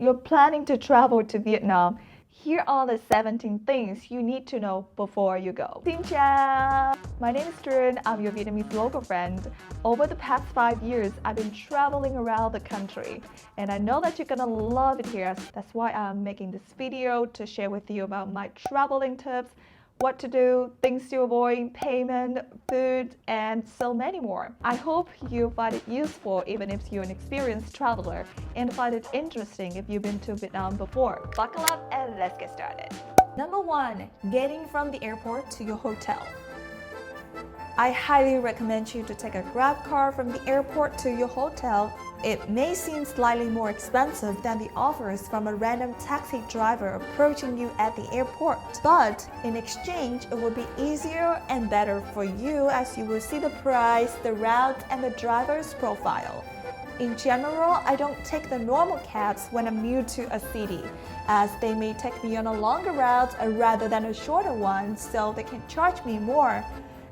You're planning to travel to Vietnam. Here are the 17 things you need to know before you go. Xin chào! My name is Trinh. I'm your Vietnamese local friend. Over the past 5 years, I've been traveling around the country, and I know that you're gonna love it here. That's why I'm making this video to share with you about my traveling tips, what to do, things to avoid, payment, food, and so many more. I hope you find it useful even if you're an experienced traveler, and find it interesting if you've been to Vietnam before. Buckle up and let's get started. Number 1. Getting from the airport to your hotel. I highly recommend you to take a Grab car from the airport to your hotel. It may seem slightly more expensive than the offers from a random taxi driver approaching you at the airport, but in exchange, it will be easier and better for you as you will see the price, the route, and the driver's profile. In general, I don't take the normal cabs when I'm new to a city, as they may take me on a longer route rather than a shorter one, so they can charge me more.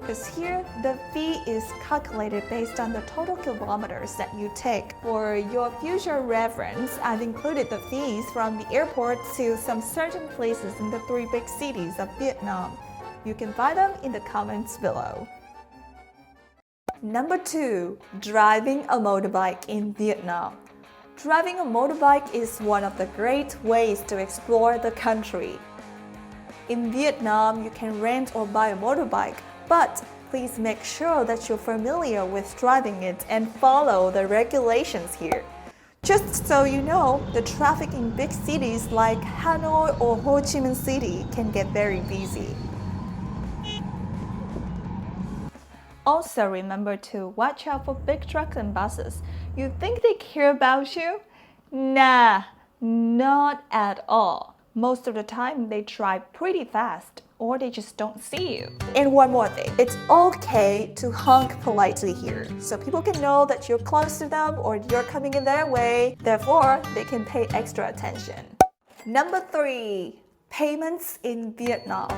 Because here, the fee is calculated based on the total kilometers that you take. For your future reference, I've included the fees from the airport to some certain places in the 3 big cities of Vietnam. You can find them in the comments below. Number 2. Driving a motorbike in Vietnam. Driving a motorbike is one of the great ways to explore the country. In Vietnam, you can rent or buy a motorbike, but please make sure that you're familiar with driving it and follow the regulations here. Just so you know, the traffic in big cities like Hanoi or Ho Chi Minh City can get very busy. Also remember to watch out for big trucks and buses. You think they care about you? Nah, not at all. Most of the time they drive pretty fast, or they just don't see you. And one more thing, it's okay to honk politely here, so people can know that you're close to them or you're coming in their way, therefore they can pay extra attention. Number 3. Payments in Vietnam.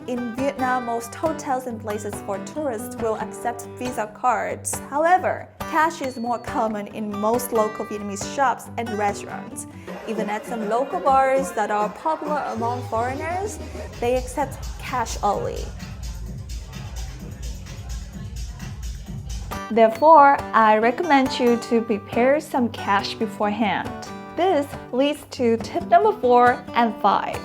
In Vietnam, most hotels and places for tourists will accept Visa cards. However, cash is more common in most local Vietnamese shops and restaurants. Even at some local bars that are popular among foreigners, they accept cash only. Therefore, I recommend you to prepare some cash beforehand. This leads to tip number 4 and 5.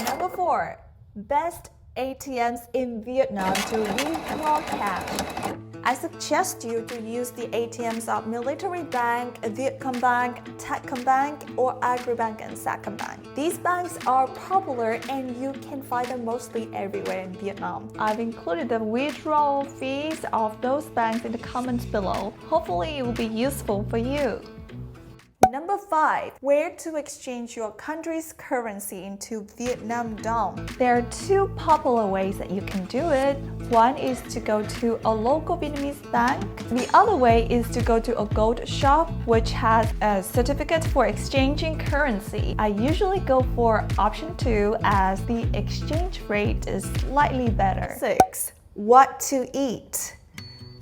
Number 4. Best ATMs in Vietnam to withdraw cash. I suggest you to use the ATMs of Military Bank, Vietcombank, Techcombank, or Agribank and Sacombank. These banks are popular and you can find them mostly everywhere in Vietnam. I've included the withdrawal fees of those banks in the comments below. Hopefully it will be useful for you. Number 5. Where to exchange your country's currency into Vietnam dong. There are 2 popular ways that you can do it. One is to go to a local Vietnamese bank. The other way is to go to a gold shop which has a certificate for exchanging currency. I usually go for option 2 as the exchange rate is slightly better. 6. What to eat.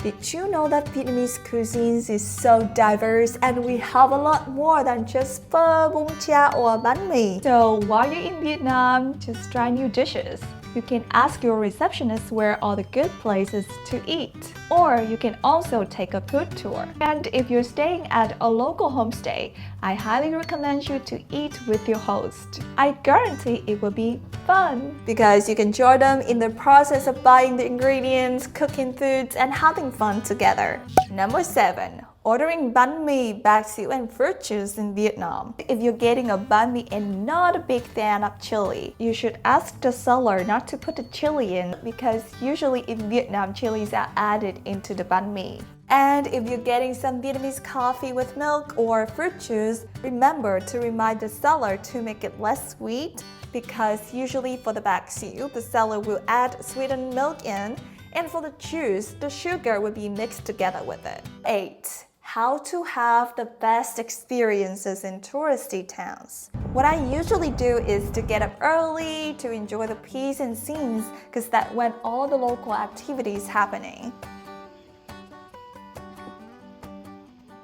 Did you know that Vietnamese cuisines is so diverse and we have a lot more than just phở, bún chả, or banh mi? So while you're in Vietnam, just try new dishes. You can ask your receptionist where are the good places to eat. Or you can also take a food tour. And if you're staying at a local homestay, I highly recommend you to eat with your host. I guarantee it will be fun because you can join them in the process of buying the ingredients, cooking foods, and having fun together. Number 7. Ordering banh mi, bạc xỉu, and fruit juice in Vietnam. If you're getting a banh mi and not a big fan of chili, you should ask the seller not to put the chili in because usually in Vietnam, chilies are added into the banh mi. And if you're getting some Vietnamese coffee with milk or fruit juice, remember to remind the seller to make it less sweet because usually for the bạc xỉu, the seller will add sweetened milk in, and for the juice, the sugar will be mixed together with it. 8. How to have the best experiences in touristy towns. What I usually do is to get up early to enjoy the peace and scenes because that's when all the local activities happening.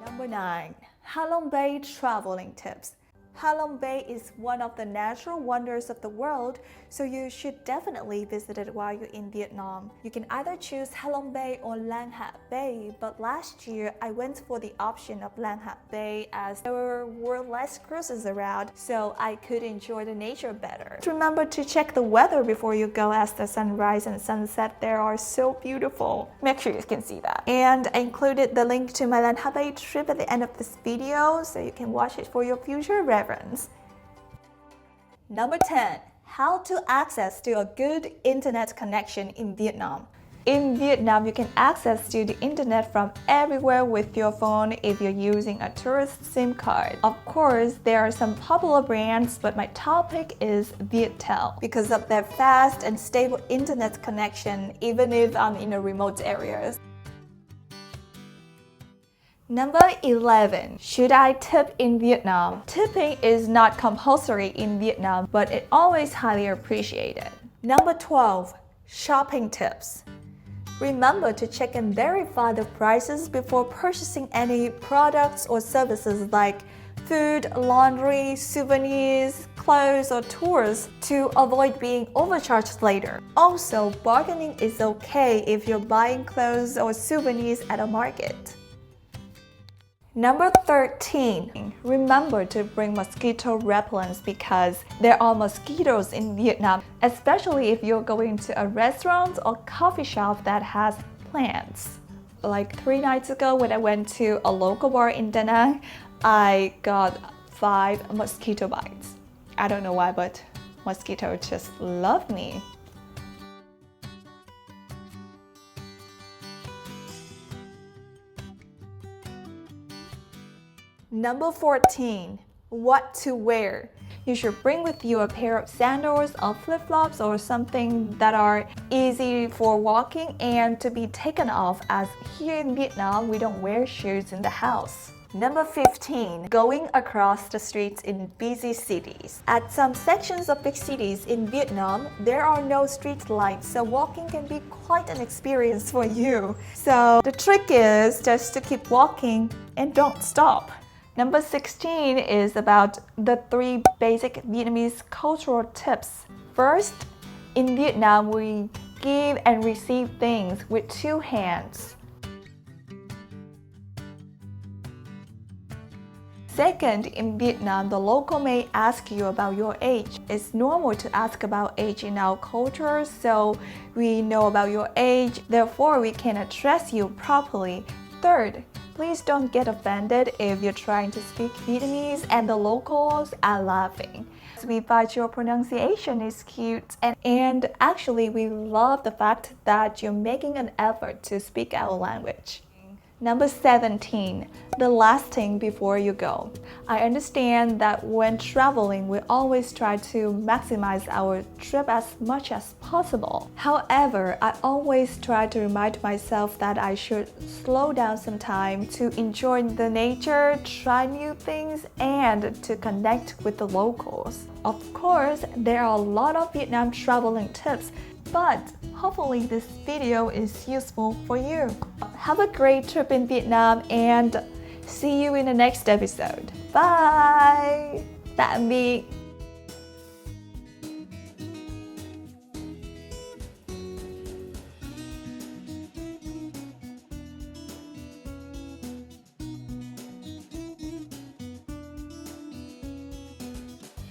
Number 9. Halong Bay traveling tips. Halong Bay is one of the natural wonders of the world, so you should definitely visit it while you're in Vietnam. You can either choose Halong Bay or Lan Ha Bay, but last year I went for the option of Lan Ha Bay as there were less cruises around, so I could enjoy the nature better. Remember to check the weather before you go, as the sunrise and sunset there are so beautiful. Make sure you can see that. And I included the link to my Lan Ha Bay trip at the end of this video, so you can watch it for your future reference. Number 10. How to access to a good internet connection in Vietnam. In Vietnam, you can access to the internet from everywhere with your phone if you're using a tourist SIM card. Of course, there are some popular brands, but my topic is Viettel because of their fast and stable internet connection even if I'm in a remote areas. Number 11. Should I tip in Vietnam? Tipping is not compulsory in Vietnam, but it's always highly appreciated. Number 12. Shopping tips. Remember to check and verify the prices before purchasing any products or services like food, laundry, souvenirs, clothes, or tours to avoid being overcharged later. Also, bargaining is okay if you're buying clothes or souvenirs at a market. Number 13. Remember to bring mosquito repellents because there are mosquitoes in Vietnam, especially if you're going to a restaurant or coffee shop that has plants. Like 3 nights ago when I went to a local bar in Da Nang, I got 5 mosquito bites. I don't know why, but mosquitoes just love me. Number 14. What to wear. You should bring with you a pair of sandals or flip-flops or something that are easy for walking and to be taken off, as here in Vietnam we don't wear shoes in the house. Number 15. Going across the streets in busy cities. At some sections of big cities in Vietnam, there are no street lights, so walking can be quite an experience for you. So the trick is just to keep walking and don't stop. Number 16 is about the 3 basic Vietnamese cultural tips. First, in Vietnam, we give and receive things with 2 hands. Second, in Vietnam, the local may ask you about your age. It's normal to ask about age in our culture, so we know about your age, therefore we can address you properly. Third, please don't get offended if you're trying to speak Vietnamese and the locals are laughing. We find your pronunciation is cute and actually we love the fact that you're making an effort to speak our language. Number 17. The last thing before you go. I understand that when traveling, we always try to maximize our trip as much as possible. However, I always try to remind myself that I should slow down some time to enjoy the nature, try new things, and to connect with the locals. Of course, there are a lot of Vietnam traveling tips, but hopefully this video is useful for you. Have a great trip in Vietnam and see you in the next episode. Bye! Tạm biệt!